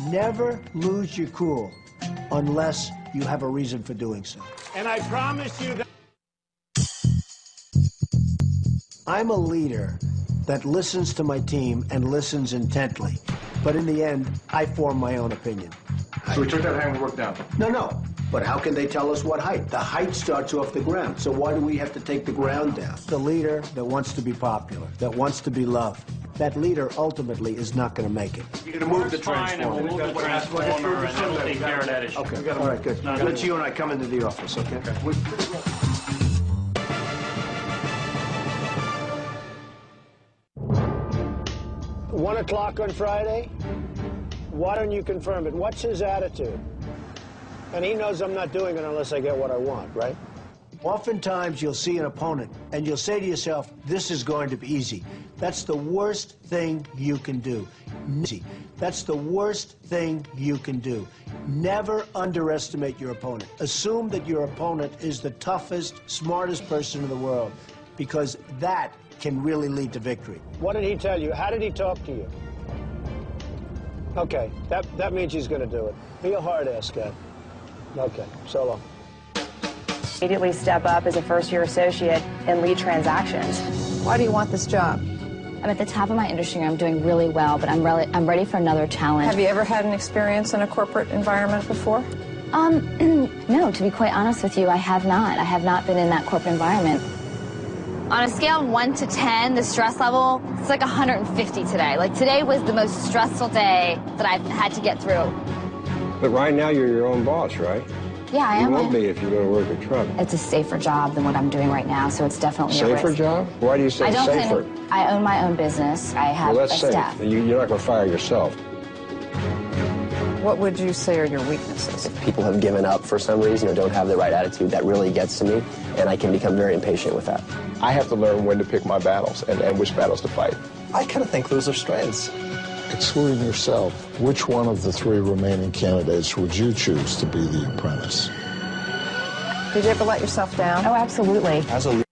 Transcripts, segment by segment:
Never lose your cool unless you have a reason for doing so. And I promise you that I'm a leader that listens to my team and listens intently. But in the end, I form my own opinion. So we took that handwork down? No. But how can they tell us what height? The height starts off the ground. So why do we have to take the ground down? The leader that wants to be popular, that wants to be loved, that leader ultimately is not going to make it. You're going to move the transformer. We'll move the transformer, and then we'll take care of that issue. Okay, all right, good. Let you and I come into the office, okay? 1 o'clock on Friday? Why don't you confirm it? What's his attitude? And he knows I'm not doing it unless I get what I want, right? Oftentimes you'll see an opponent and you'll say to yourself, this is going to be easy. That's the worst thing you can do. That's the worst thing you can do. Never underestimate your opponent. Assume that your opponent is the toughest, smartest person in the world, because that can really lead to victory. What did he tell you? How did he talk to you? Okay, that means he's going to do it. Be a hard-ass guy. Okay, so long. Immediately step up as a first-year associate and lead transactions. Why do you want this job? I'm at the top of my industry. I'm doing really well, but I'm ready for another challenge. Have you ever had an experience in a corporate environment before? No, to be quite honest with you, I have not. I have not been in that corporate environment. On a scale of 1 to 10, the stress level, it's like 150 today. Like, today was the most stressful day that I've had to get through. But right now, you're your own boss, right? Yeah, I am. You won't be if you go to work at Trump. It's a safer job than what I'm doing right now, so it's definitely a risk. Safer job? Why do you say safer? I own my own business. I have well, a that's safe. staff. You're not going to fire yourself. What would you say are your weaknesses? If people have given up for some reason or don't have the right attitude, that really gets to me, and I can become very impatient with that. I have to learn when to pick my battles and which battles to fight. I kind of think those are strengths. Excluding yourself, which one of the 3 remaining candidates would you choose to be the apprentice? Did you ever let yourself down? Oh, absolutely. As a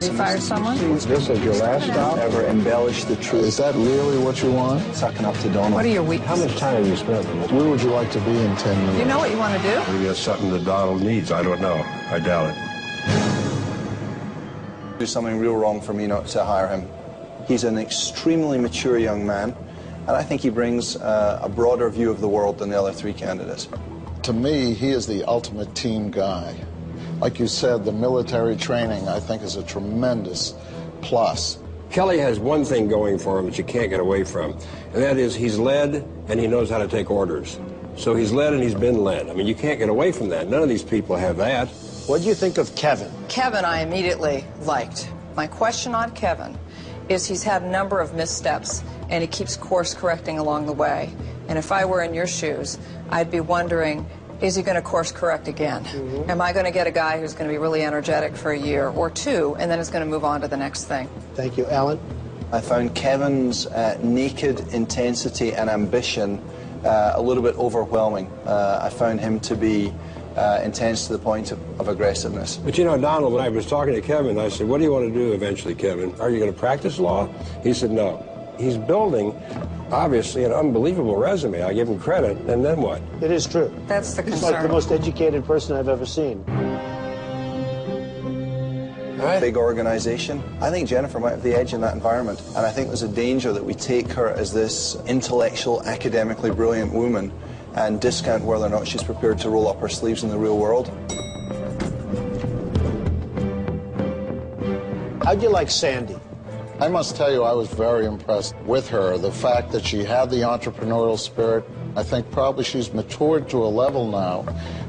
You fired someone? This is your last stop? Ever embellish the truth. Is that really what you want? Sucking up to Donald. What are your How weaknesses? much time have you spent with it? Where would you like to be in 10 years? You know what you want to do? Maybe it's something that Donald needs. I don't know. I doubt it. Do something real wrong for me not to hire him. He's an extremely mature young man, and I think he brings a broader view of the world than the other 3 candidates. To me, he is the ultimate team guy. Like you said, the military training, I think, is a tremendous plus. Kelly has one thing going for him that you can't get away from, and that is he's led and he knows how to take orders. So he's led and he's been led. I mean, you can't get away from that. None of these people have that. What do you think of Kevin? Kevin, I immediately liked. My question on Kevin is he's had a number of missteps, and he keeps course correcting along the way. And if I were in your shoes, I'd be wondering, is he going to course correct again? Mm-hmm. Am I going to get a guy who's going to be really energetic for a year or 2, and then is going to move on to the next thing? Thank you. Alan? I found Kevin's naked intensity and ambition a little bit overwhelming. I found him to be intense to the point of aggressiveness. But you know, Donald, when I was talking to Kevin, I said, what do you want to do eventually, Kevin? Are you going to practice law? He said, no. He's building, obviously, an unbelievable resume. I give him credit, and then what? It is true. That's the concern. He's like the most educated person I've ever seen. Big organization. I think Jennifer might have the edge in that environment, and I think there's a danger that we take her as this intellectual, academically brilliant woman and discount whether or not she's prepared to roll up her sleeves in the real world. How'd you like Sandy? I must tell you, I was very impressed with her. The fact that she had the entrepreneurial spirit, I think probably she's matured to a level now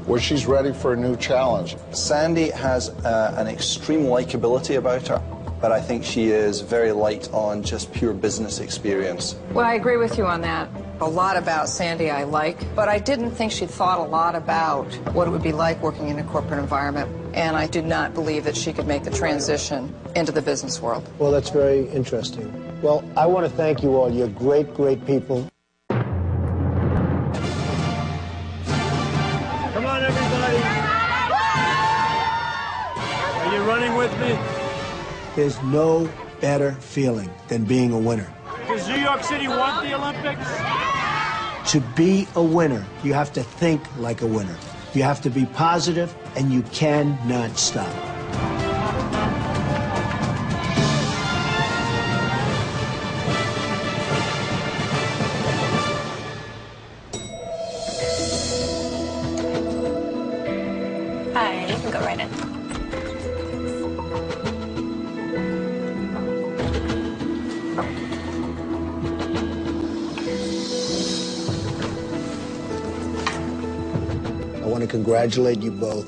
where she's ready for a new challenge. Sandy has an extreme likability about her, but I think she is very light on just pure business experience. Well, I agree with you on that. A lot about Sandy I like, but I didn't think she thought a lot about what it would be like working in a corporate environment, and I did not believe that she could make the transition into the business world. Well, that's very interesting. Well, I want to thank you all. You're great, great people. Come on, everybody. Are you running with me? There's no better feeling than being a winner. Because New York York City want the Olympics? To be a winner, you have to think like a winner. You have to be positive, and you cannot stop. Hi, you can go right in. I want to congratulate you both.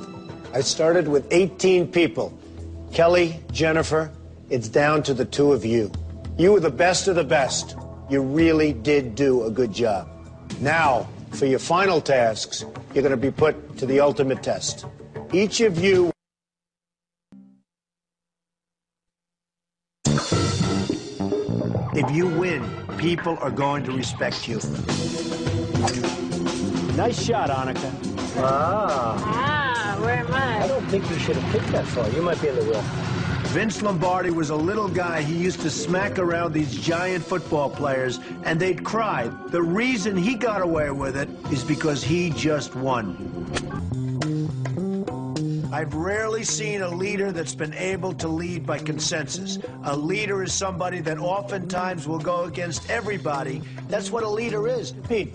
I started with 18 people. Kelly, Jennifer, it's down to the two of you. You were the best of the best. You really did do a good job. Now, for your final tasks, you're going to be put to the ultimate test. Each of you... If you win, people are going to respect you. Nice shot, Annika. Where am I? I don't think you should have picked that far. You might be in the real. Vince Lombardi was a little guy. He used to smack around these giant football players, and they'd cry. The reason he got away with it is because he just won. I've rarely seen a leader that's been able to lead by consensus. A leader is somebody that oftentimes will go against everybody. That's what a leader is. Pete,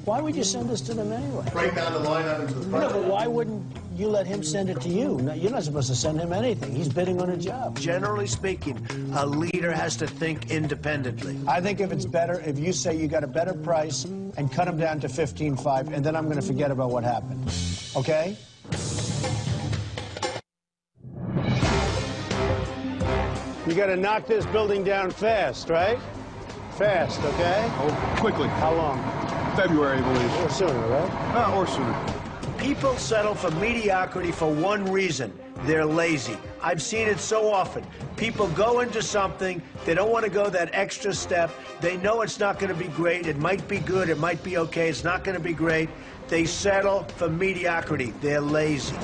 why would you send this to them anyway? Bring down the line item to the front. No, but why wouldn't you let him send it to you? No, you're not supposed to send him anything. He's bidding on a job. Generally speaking, a leader has to think independently. I think if it's better if you say you got a better price and cut him down to 15.5, and then I'm going to forget about what happened. Okay? You got to knock this building down fast, right? Fast, okay? Oh, quickly. How long? February, I believe. Or sooner, right? Or sooner. People settle for mediocrity for one reason. They're lazy. I've seen it so often. People go into something, they don't want to go that extra step. They know it's not going to be great. It might be good, it might be okay. It's not going to be great. They settle for mediocrity. They're lazy.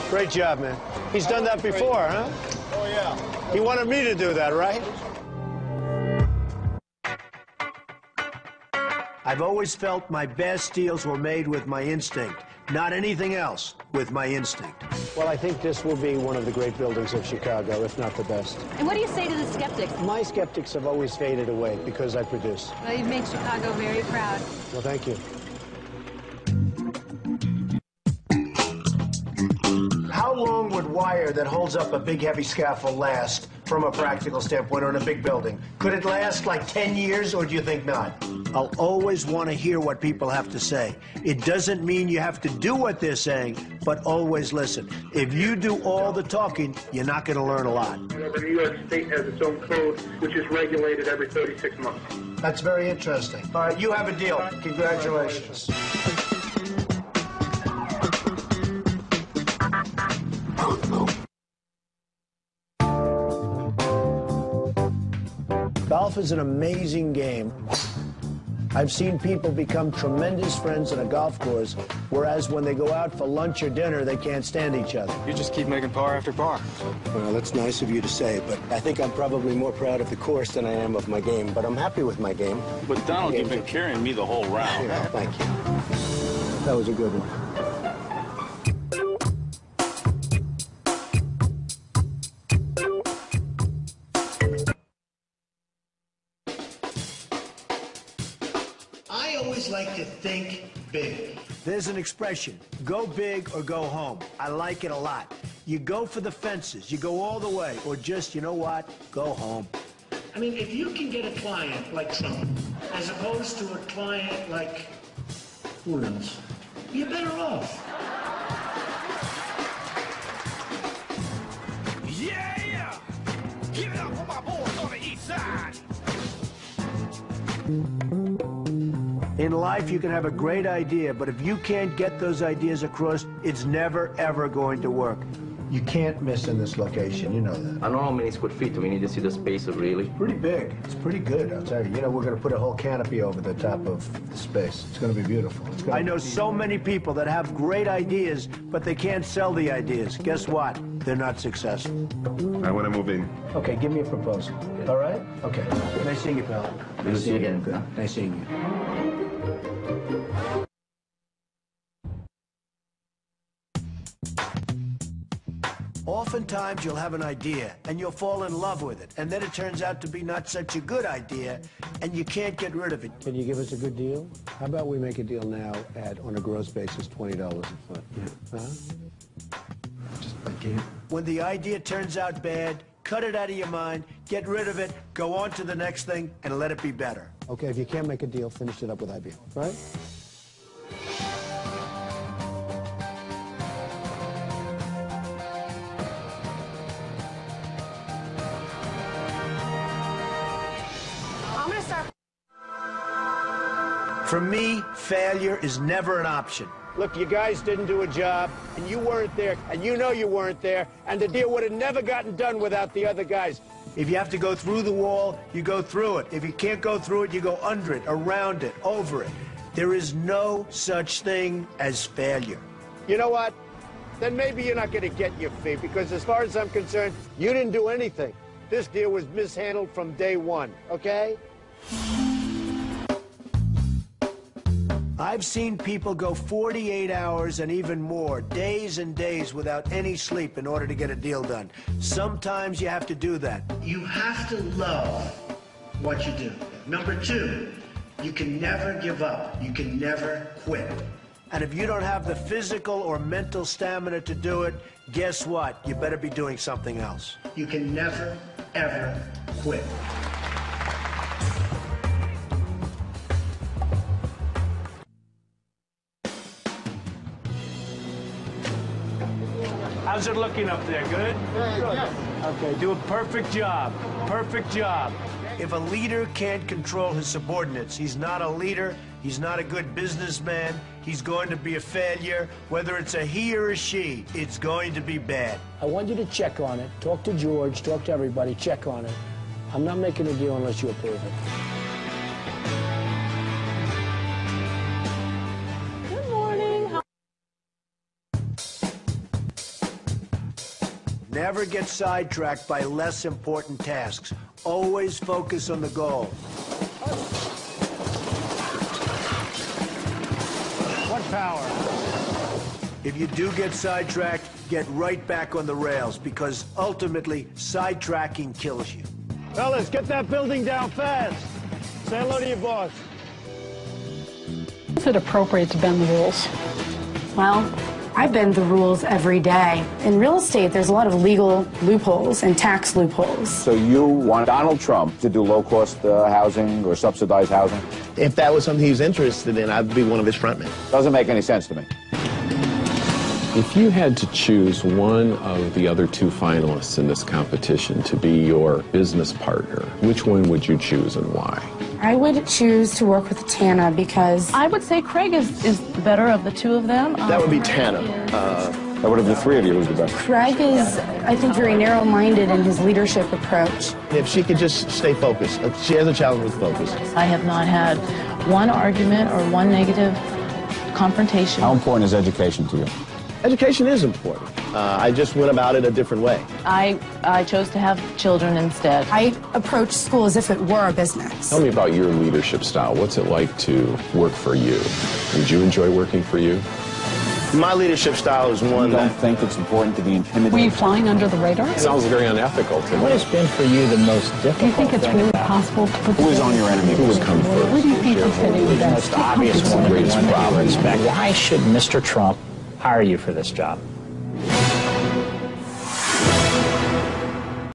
Great job, man. He's done that before, huh? Oh, yeah. He wanted me to do that, right? I've always felt my best deals were made with my instinct, not anything else, with my instinct. Well, I think this will be one of the great buildings of Chicago, if not the best. And what do you say to the skeptics? My skeptics have always faded away because I produce. Well, you've made Chicago very proud. Well, thank you. How long would wire that holds up a big, heavy scaffold last from a practical standpoint on a big building? Could it last like 10 years, or do you think not? I'll always want to hear what people have to say. It doesn't mean you have to do what they're saying, but always listen. If you do all the talking, you're not going to learn a lot. The New York State has its own code, which is regulated every 36 months. That's very interesting. All right, you have a deal. Congratulations. Golf is an amazing game. I've seen people become tremendous friends on a golf course, whereas when they go out for lunch or dinner, they can't stand each other. You just keep making par after par. Well, that's nice of you to say, but I think I'm probably more proud of the course than I am of my game, but I'm happy with my game. But Donald, you've been carrying me the whole round. Yeah, thank you. That was a good one. I always like to think big. There's an expression, go big or go home. I like it a lot. You go for the fences, you go all the way, or just, you know what, go home. I mean, if you can get a client like Trump, as opposed to a client like, who knows, you're better off. Yeah! Give it up for my boys on the east side! In life, you can have a great idea, but if you can't get those ideas across, it's never, ever going to work. You can't miss in this location, you know that. I don't know how many square feet. Do we need to see the space really? Pretty big. It's pretty good, I'll tell you. You know, we're going to put a whole canopy over the top of the space. It's going to be beautiful. I know so many people that have great ideas, but they can't sell the ideas. Guess what? They're not successful. I want to move in. Okay, give me a proposal. All right? Okay. Nice seeing you, pal. Nice seeing you again. Nice seeing you. Oftentimes, you'll have an idea, and you'll fall in love with it, and then it turns out to be not such a good idea, and you can't get rid of it. Can you give us a good deal? How about we make a deal now at, on a gross basis, $20 a foot? Yeah. Huh? Just a game. When the idea turns out bad, cut it out of your mind, get rid of it, go on to the next thing, and let it be better. Okay, if you can't make a deal, finish it up with IBM, right? For me, failure is never an option. Look, you guys didn't do a job, and you weren't there, and you know you weren't there, and the deal would have never gotten done without the other guys. If you have to go through the wall, you go through it. If you can't go through it, you go under it, around it, over it. There is no such thing as failure. You know what? Then maybe you're not going to get your fee, because as far as I'm concerned, you didn't do anything. This deal was mishandled from day one, okay? I've seen people go 48 hours and even more, days and days without any sleep in order to get a deal done. Sometimes you have to do that. You have to love what you do. Number two, you can never give up. You can never quit. And if you don't have the physical or mental stamina to do it, guess what? You better be doing something else. You can never, ever quit. How's it looking up there? Good? Good. Okay, do a perfect job. Perfect job. If a leader can't control his subordinates, he's not a leader, he's not a good businessman, he's going to be a failure. Whether it's a he or a she, it's going to be bad. I want you to check on it. Talk to George, talk to everybody, check on it. I'm not making a deal unless you approve it. Never get sidetracked by less important tasks. Always focus on the goal. What power? If you do get sidetracked, get right back on the rails, because ultimately, sidetracking kills you. Fellas, get that building down fast. Say hello to your boss. Is it appropriate to bend the rules? Well, I bend the rules every day. In real estate, there's a lot of legal loopholes and tax loopholes. So you want Donald Trump to do low-cost housing or subsidized housing? If that was something he was interested in, I'd be one of his frontmen. Doesn't make any sense to me. If you had to choose one of the other two finalists in this competition to be your business partner, which one would you choose and why? I would choose to work with Tana because... I would say Craig is the better of the two of them. That would be Tana. Out of the three of you, who's the best? Craig is, I think, very narrow-minded in his leadership approach. If she could just stay focused. She has a challenge with focus. I have not had one argument or one negative confrontation. How important is education to you? Education is important. I just went about it a different way. I chose to have children instead. I approach school as if it were a business. Tell me about your leadership style. What's it like to work for you? Would you enjoy working for you? My leadership style is one that... You don't think it's important to be intimidated? Were you flying under the radar? It sounds very unethical to me. What has been for you the most difficult? Do you think it's really possible to put... Who is on your enemy? Who would come first? Where do you think it's fitting the most obvious one, the greatest problem is why should Mr. Trump hire you for this job?